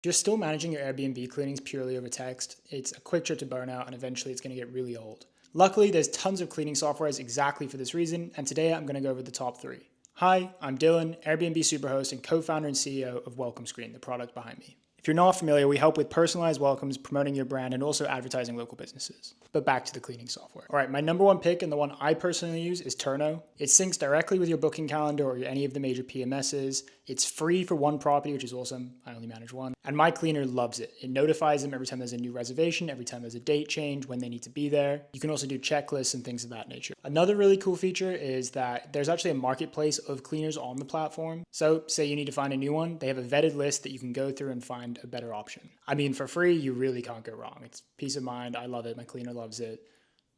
If you're still managing your Airbnb cleanings purely over text, it's a quick trip to burnout and eventually it's going to get really old. Luckily, there's tons of cleaning softwares exactly for this reason, and today I'm going to go over the top 3. Hi, I'm Dylan, Airbnb superhost and co-founder and CEO of Welcome Screen, the product behind me. If you're not familiar, we help with personalized welcomes, promoting your brand, and also advertising local businesses. But back to the cleaning software. All right, my number one pick and the one I personally use is Turno. It syncs directly with your booking calendar or any of the major PMSs. It's free for one property, which is awesome. I only manage one. And my cleaner loves it. It notifies them every time there's a new reservation, every time there's a date change, when they need to be there. You can also do checklists and things of that nature. Another really cool feature is that there's actually a marketplace of cleaners on the platform. So say you need to find a new one, they have a vetted list that you can go through and find a better option. I mean, for free, you really can't go wrong. It's peace of mind. I love it. My cleaner loves it.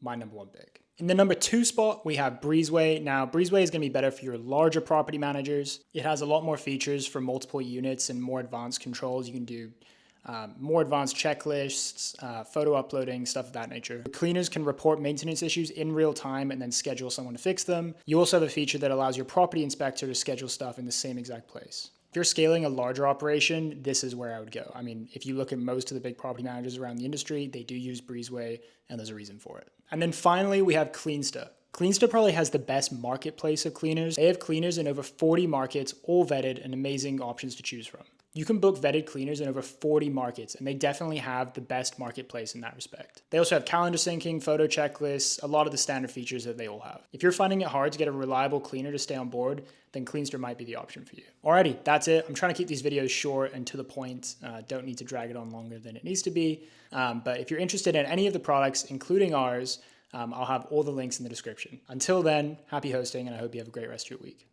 My number one pick. In the number 2 spot, we have Breezeway. Now, Breezeway is going to be better for your larger property managers. It has a lot more features for multiple units and more advanced controls. You can do more advanced checklists, photo uploading, stuff of that nature. Cleaners can report maintenance issues in real time and then schedule someone to fix them. You also have a feature that allows your property inspector to schedule stuff in the same exact place. If you're scaling a larger operation, this is where I would go. I mean, if you look at most of the big property managers around the industry, they do use Breezeway, and there's a reason for it. And then finally, we have Cleansta. Cleansta probably has the best marketplace of cleaners. They have cleaners in over 40 markets, all vetted and amazing options to choose from. You can book vetted cleaners in over 40 markets, and they definitely have the best marketplace in that respect. They also have calendar syncing, photo checklists, a lot of the standard features that they all have. If you're finding it hard to get a reliable cleaner to stay on board, then Cleanster might be the option for you. Alrighty, that's it. I'm trying to keep these videos short and to the point. Don't need to drag it on longer than it needs to be. But if you're interested in any of the products, including ours, I'll have all the links in the description. Until then, happy hosting, and I hope you have a great rest of your week.